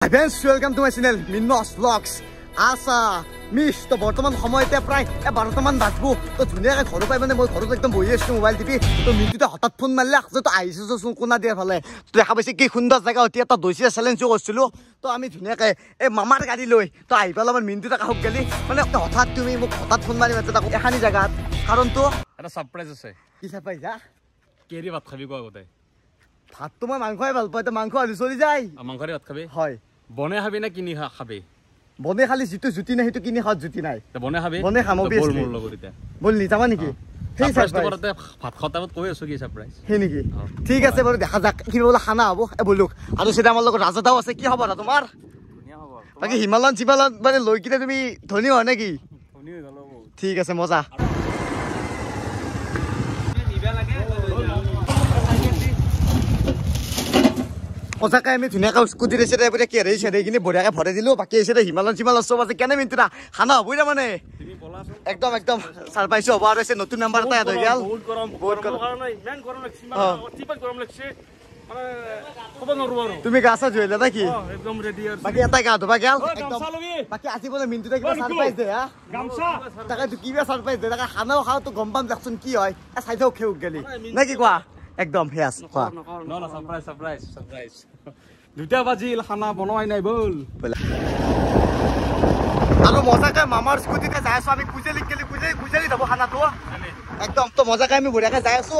Friends, welcome to my channel, Minnos Vlogs. Asa, Mish, to বর্তমান সময়তে প্রায় 12টা মান বাজবো তো ধুনিয়াকে ঘৰ পাই মানে মই ঘৰত একদম বহি আছো মোবাইল টিপি তো মিনিটতে হঠাৎ ফোন মাৰলে যে তো আহিছো চোন কোনা দিয়া ফালে তো দেখা পাইছে কি সুন্দৰ জায়গা অতি এটা দৈছিয়া চ্যালেঞ্জ কৰিছিলো তো আমি ধুনিয়াকে এই মামাৰ গাড়ী লৈ তো আহি পালা আমাৰ মিনিটতে কাহক গলি মানে হঠাৎ তুমি মোক হঠাৎ ফোন মাৰি মাতে তাকো এখানি জায়গাত কাৰণ তো এটা সাৰপ্ৰাইজ আছে কি সাৰপ্ৰাইজ কেৰি ভাত খাবি কোৱা গতে ভাত তো মই মাংসই ভাল পাই তো মাংস আলু চলি যায় মাংসৰে ভাত খাবি হয় বনে খাবি না কিনি খাবি বনে খালি জিতু জুতি নাই হেতু কিনি খাত জুতি নাই তে বনে খাবি বনে খাম বল মোৰ লগত এতিয়া বল নি যাবা নেকি সেই সারপ্রাইজ করতে ভাত খাওঁতে কৈ আছো কি সারপ্রাইজ হে নেকি ঠিক আছে বাৰু দেখা যাক কি বলা খানা হ'ব এ বলুক আৰু সেটা আমাৰ লগত ৰাজাদাও আছে কি হ'ব তোমাৰ ধুনিয়া হ'ব বাকি হিমালয়ন চিমালয়ন মানে লৈ কিনে তুমি ধনী হয় নেকি ধনী হৈ গ'ল ঠিক আছে মজা নিবা লাগে ওজাকাই আমি ধুনিয়াকৈ স্কুটি ৰেছে তাইপৰে কেৰে চেৰে কিনে বঢ়িয়াকৈ ভৰাই দিলো বাকি এসে হিমালয়ন চিমালয়ন সব আছে কেনে মিনিটটা খানা হ'বই না মানে তুমি বলাছো একদম একদম সারপ্রাইজ হ'ব আৰু এসে নতুন নাম্বাৰ এটা হৈ গেল বহুত গৰম কাৰণে ইমান গৰম লাগছে মানে অতিপাত গৰম লাগছে মানে ক'ব নোৱাৰো আৰু তুমি গাছা জুইলা নাকি একদম ৰেডি আৰু বাকি এটা গা ধুবা গেল একদম গামছা লবি বাকি আজি বলে মিনিটটা কিবা সারপ্রাইজ দে হা গামছা তাকে কিবা সারপ্রাইজ দে তাকে খানাও খাও তো গম পাম দেখছোন কি হয় এ চাইথাও খেউক গেলি নাকি কোৱা একদম হেয়াস কোৱা ন সাৰপ্ৰাইজ দুটা বাজিল খানা বনোৱাই নাই বল আৰু মজাকে মামাৰ স্কুটিতে যাই আছো আমি কুজেলি গেলি কুজেলি যাব খানাটো একদম তো মজাকে আমি বঢ়িয়াকে যাই আছো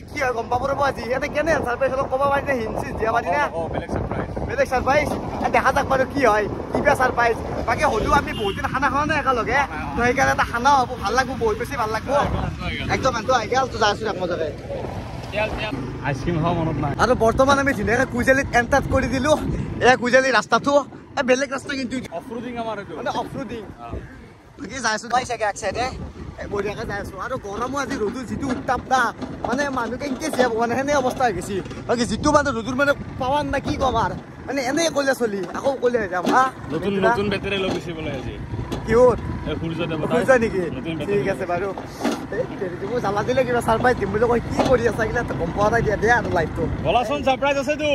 কি হয় গম পাব ৰব আজি ইয়াতে কেনে সাৰপ্ৰাইজ অলপ ক'ব পাৰি নে হিনছি দিয়া পাৰি না বেলেগ সাৰপ্ৰাইজ দেখা যাক বাৰু কি হয় কিবা সাৰপ্ৰাইজ বাকি হ'লেও আমি বহুত দিন খানা খোৱা নাই একেলগে তো সেইকাৰণে এটা খানা হ'ব ভাল লাগব বহুত বেছি ভাল লাগব একদম এনটো আহি গেল তো যাই আছো মজাকে আইসক্রিম খাওয়া মনত নাই আৰু বৰ্তমান আমি ধুনীয়াকৈ কুজেলিত এণ্টাৰ কৰি দিলো এই কুজেলি ৰাস্তাটো বেলেগ ৰাস্তা কিন্তু অফৰোডিং আমাৰ এইটো মানে অফৰোডিং বাকি যাই আছো তাই চাগে এক চাইডে বঢ়িয়াকৈ যাই আছো আৰু গৰমো আজি ৰ'দৰ যিটো উত্তাপ না মানে মানুহ কেনেকৈ জীয়াব মানে সেনে অৱস্থা হৈ গৈছে বাকী যিটো মানে ৰ'দৰ মানে পাৱাৰ না কি ক'ম আৰু মানে এনেই ক'লে চলি আকৌ ক'লে হৈ যাম হা নতুন বেটাৰী লৈ গৈছে বোলে আজি কিহত সূৰ্য নেকি ঠিক আছে বাৰু মই জ্বালা দিলে কিবা সাৰপ্ৰাইজ দিম বুলি কৈ কি কৰি আছা এইগিলা গম পোৱা নাই দিয়া দিয়া আৰু লাইফটো বলাচোন সাৰপ্ৰাইজ আছেতো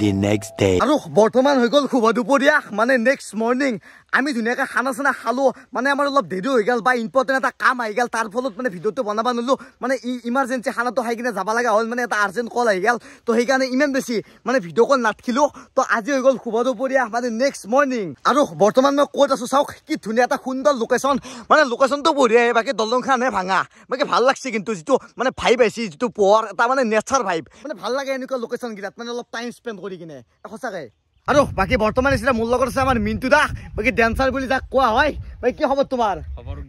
The next day. আৰু বৰ্তমান হৈ গ'ল শুভ দুপৰীয়া মানে নেক্সট মৰ্নিং আমি ধুনীয়াকৈ খানা চানা খালো মানে আমাৰ অলপ দেৰি হৈ গ'ল বা ইম্পৰ্টেণ্ট এটা কাম আহি গ'ল তাৰ ফলত মানে ভিডিঅ'টো বনাব নোৱাৰিলো মানে ইমাৰ্জেঞ্চি খানাটো খাই কিনে যাব লগা হ'ল মানে এটা আৰ্জেণ্ট কল আহি গ'ল তো সেইকাৰণে ইমান বেছি মানে ভিডিঅ' কল নাথাকিলো তো আজি হৈ গ'ল শুভ দুপৰীয়া মানে নেক্সট মৰ্নিং আৰু বৰ্তমান মই ক'ত আছো চাওক কি ধুনীয়া এটা সুন্দৰ লোকেশ্যন মানে লোকেশ্যনটো বঢ়িয়া বাকী দলংখনহে ভাঙা বাকী ভাল লাগছে কিন্তু যিটো মানে ভাইব আহিছে যিটো পোহৰ এটা মানে নেচাৰ ভাইব মানে ভাল লাগে এনেকুৱা লোকেশ্যনগিলাত মানে অলপ টাইম স্পেণ্ড কৰি কিনে সঁচাকৈ আৰু বাকী বৰ্তমান আছিলে মোৰ লগত আছে আমাৰ মিণ্টু দা বাকী ডেন্সাৰ বুলি যাক কোৱা হয় বাকী কি খবৰ তোমাৰ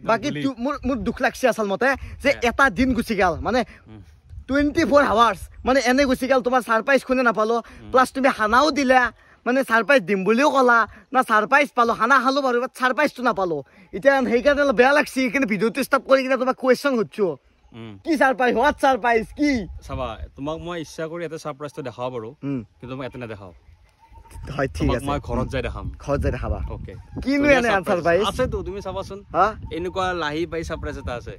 বাকী মোৰ দুখ লাগছে আচলমতে যে এটা দিন গুচি গ'ল মানে 24 আৱাৰ্ছ মানে এনে গুচি গ'ল তোমাৰ সাৰপ্ৰাইজ কোনে নাপালো প্লাছ তুমি খানাও দিলা মানে সাৰপ্ৰাইজ দিম বুলিও ক'লা না সাৰপ্ৰাইজ পালো খানা খালো বাৰু বাট সাৰপ্ৰাইজটো নাপালো এতিয়া সেইকাৰণে অলপ বেয়া লাগছে সেইকাৰণে ভিডিঅ'টো ষ্টাৰ্ট কৰি কিনে তোমাক কুৱেশ্যন সুধিছো কি সাৰপ্ৰাইজ হোৱাট সাৰপ্ৰাইজ কি চাবা তোমাক মই ইচ্ছা কৰি এটা সাৰপ্ৰাইজটো দেখাব পাৰো কিন্তু মই এটা নেদেখাও হয় ঠিক আছে মই ঘৰত যাই দেখাম ঘৰত যাই দেখাবা ওকে কিনো এনে আনসাৰ পাই আছে তো তুমি চাবাচোন হা এনেকুৱা লাহি পাই সাৰপ্ৰাইজ এটা আছে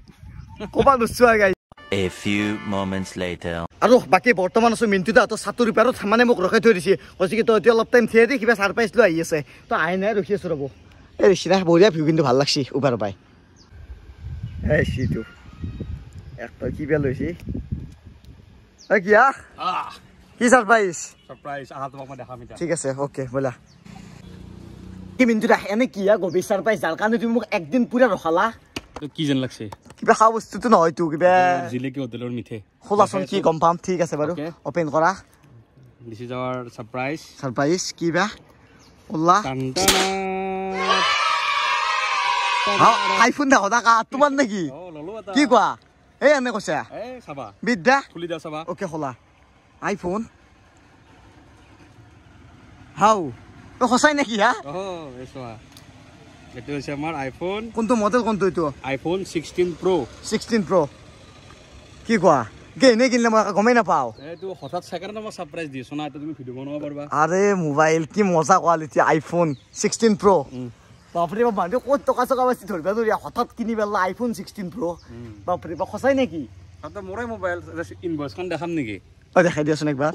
কোবা নুচুৱা গাই A few moments later. আৰু বাকী বৰ্তমান আছো মিণ্টু দা তো ছাতুৰ পেৰত মানে মোক ৰখাই থৈ দিছে কৈছে কি তই এতিয়া অলপ টাইম থিয়ে দি কিবা সারপ্রাইজ লৈ আহি আছে তো আহি নাই ৰখি আছো ৰ'ব এই ৰিচিনা বঢ়িয়া ভিউ কিন্তু ভাল লাগছি উপাৰ পাই এই সিটো একটা কি বেল হইছি এই কিয়া কি সারপ্রাইজ আহা তোমাক মই দেখাম এটা ঠিক আছে ওকে বলা কি মিণ্টু দা এনে কিয়া গভীৰ সাৰপ্ৰাইজ যাৰ কাৰণে তুমি মোক একদিন পুৰা ৰখালা তো কি যেন লাগছে কিবা খাওঁ বস্তুটো নহয় তো কিবা জিলেকি হোটেলৰ মিঠে খোলাচোন কি গম পাম ঠিক আছে বাৰু ওপেন কৰা দিস ইজ আওয়াৰ সাৰপ্ৰাইজ কিবা ওলা আইফোন দেখো দেখা তোমাৰ নেকি কি কোৱা এই এনে কৈছা এই চাবা বিদ্যা খুলি দা চাবা ওকে খোলা আইফোন হাউ তো সঁচাই নেকি হা এসোৱা এটো হৈছে আমাৰ আইফোন কোনটো মডেল কোনটো এটো আইফোন 16 Pro 16 Pro কি কোৱা এনে কিনিলে মই গমেই নাপাওঁ এইটো হঠাৎ ছেকেণ্ডত মই ছাৰপ্ৰাইজ দিছোঁ না, তুমি ভিডিঅ' বনাব পাৰিবা। আৰে মোবাইল কি মজা কোৱালিটি আইফোন 16 প্ৰ' বাপৰে বাপ মানুহ ক'ত টকা চকা বাচি ধৰিবা ধৰি হঠাৎ কিনি পেলা আইফোন 16 প্ৰ' বাপৰে বাপ সঁচাই নেকি মোৰে মোবাইল ইনভইচখন দেখাম নেকি দেখাই দিয়াচোন একবাৰ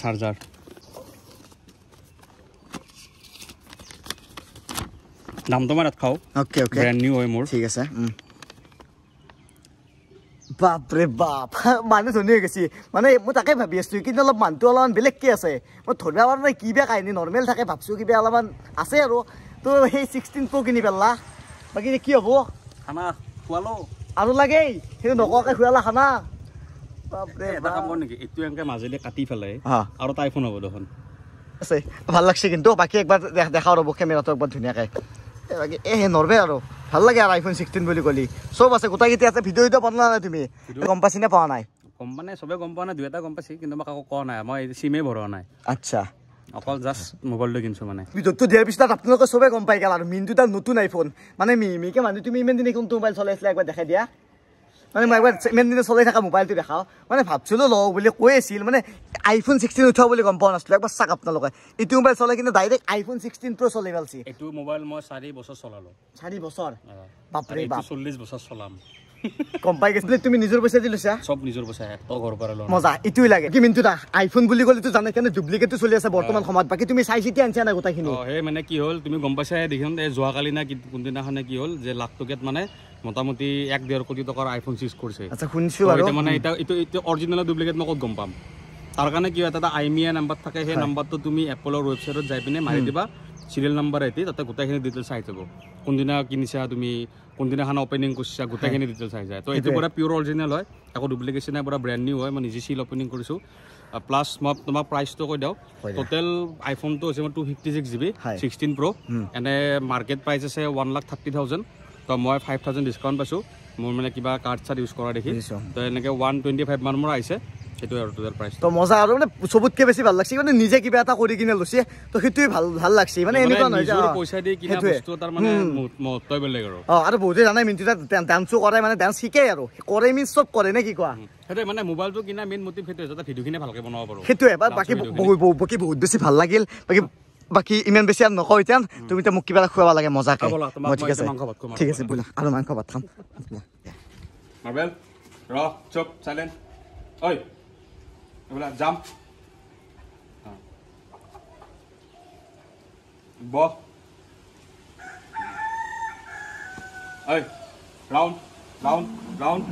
চাৰ্জাৰ দামটো মই নাখাওঁ অ'কে অ'কে ব্ৰেণ্ড নিউ হয় মোৰ ঠিক আছে বাপৰে বাপ মানুহ ধনী হৈ গৈছে মানে মই তাকে ভাবি আছোঁ কিন্তু অলপ মানুহটো অলপমান বেলেগকৈ আছে মই ধৰিব পৰা নাই কি বেয়া কাহিনী নৰ্মেল থাকে ভাবছোঁ কিবা অলপমান আছে আৰু তো সেই 16 প্ৰ' কিনি পেলা বাকী কি হ'ব খানা খোৱালো আৰু লাগেই সেইটো নকোৱাকৈ খুৱালা খানা বাপৰে এটা কাম কৰ নেকি এইটো এনেকৈ মাজেদি কাটি পেলাই আৰু এটা আইফোন হ'ব দেখোন আছে ভাল লাগছে কিন্তু বাকী একবাৰ দেখাও ৰ'ব কেমেৰাটো একবাৰ ধুনীয়াকৈ বাকী সেই নৰ্মেল আৰু ভাল লাগে আৰু আইফোন 16 বুলি ক'লি চব আছে গোটেইকেইটা আছে ভিডিঅ' বনোৱা নাই তুমি গম পাইছি নে পোৱা নাই গম মানে চবে গম পোৱা নাই দুই এটা গম পাইছি কিন্তু মই কাকো কোৱা নাই মই চিমেই ভৰোৱা নাই আচ্ছা অকল জাষ্ট মোবাইলটো কিনিছোঁ মানে ভিডিঅ'টো দিয়াৰ পিছত আপোনালোকে চবে গম পাই গ'ল আৰু মিনটো তাৰ নতুন আইফোন মানে মিকে মানুহ তুমি ইমান দিনে কোনটো মোবাইল চলাই আছিলা একবাৰ দেখাই দিয়া মানে মই একবাৰ ইমান দিনে চলাই থকা মোবাইলটো দেখাওঁ মানে ভাবছিলোঁ লওঁ বুলি কৈ আছিল মানে আইফোন 16 উঠাওঁ বুলি গম পোৱা নাছিলোঁ একবাৰ চাওক আপোনালোকে এইটো মোবাইল চলাই কিন্তু ডাইৰেক্ট আইফোন 16 প্ৰ' চলাই পালছি এইটো মোবাইল মই 4 বছৰ চলালোঁ 4 বছৰ বাপৰে বাপ 40 বছৰ চলাম গম পাই গৈছিলে তুমি নিজৰ পইচা দি লৈছা সব নিজৰ পইচা তো ঘৰৰ পৰা লওঁ মজা এইটোই লাগে কি মিনটো দা আইফোন বুলি ক'লেতো জানে কেনে ডুপ্লিকেটটো চলি আছে বৰ্তমান সময়ত বাকী তুমি চাই চিতি আনছা না গোটেইখিনি সেই মানে কি হ'ল তুমি গম পাইছা দেখিম এই যোৱাকালি না কোনদিনাখনে কি হ'ল যে লাখ টকাত মানে মোটামুটি 1.5 কোটি টকাৰ আইফোন 6 কৰিছে আচ্ছা শুনিছোঁ আৰু মানে এইটো অৰিজিনেল ডুপ্লিকেট মই ক'ত গম পাম তাৰ কাৰণে কি এটা আইমিয়া নাম্বাৰ থাকে সেই নাম্বাৰটো তুমি এপলৰ ৱেবছাইটত যাই পিনে মাৰি দিবা সিৰিয়েল নাম্বাৰ আহি তাতে গোটেইখিনি ডিটেইলছ আহি যাব কোনদিনা কিনিছা তুমি কোনদিনাখন অপেনিং কৰিছা গোটেইখিনি ডিটেইলছ আহি যায় তো এইটো পুৰা পিয়ৰ অৰিজিনেল হয় একো ডুপ্লিকেশ্যন নাই পুৰা ব্ৰেণ্ড নিউ হয় মই নিজে চিল অপেনিং কৰিছোঁ প্লাছ মই তোমাক প্ৰাইচটো কৈ দিওঁ টোটেল আইফোনটো হৈছে মোৰ 256 GB 16 প্ৰ' এনে মাৰ্কেট প্ৰাইচ আছে 1,30,000 তো মই 5,000 ডিছকাউণ্ট পাইছোঁ মোৰ মানে কিবা কাৰ্ড চাৰ্ড ইউজ কৰা দেখি তো এনেকৈ 125 মান মোৰ আহিছে সেইটো আৰু টোটেল প্ৰাইচ তো মজা আৰু মানে চবতকৈ বেছি ভাল লাগছে মানে নিজে কিবা এটা কৰি কিনে লৈছে তো সেইটোৱে ভাল লাগছে মানে এনেকুৱা নহয় যে পইচা দি কিনা বস্তু তাৰ মানে মহত্বই বেলেগ আৰু বহুতে জানাই মিনটো ডান্সো কৰে মানে ডান্স শিকে আৰু কৰে মিনছ চব কৰে নে কি কোৱা সেইটোৱে মানে মোবাইলটো কিনা মেইন মটিভ সেইটোৱে যাতে ভিডিঅ'খিনি ভালকৈ বনাব পাৰোঁ সেইটোৱে বাকী বহুত বেছি ভাল লাগিল বাকী ইমান বেছি আৰু নকওঁ এতিয়া তুমি এতিয়া মোক কিবা এটা খুৱাব লাগে মজাকৈ ঠিক আছে ঠিক আছে বোলা আৰু মাংস ভাত খাম মাৰ্বেল ৰ চুপ চাইলেণ্ট ঐ এইবিলাক জাম্প বহ ঐ ৰাউণ্ড ৰাউণ্ড ৰাউণ্ড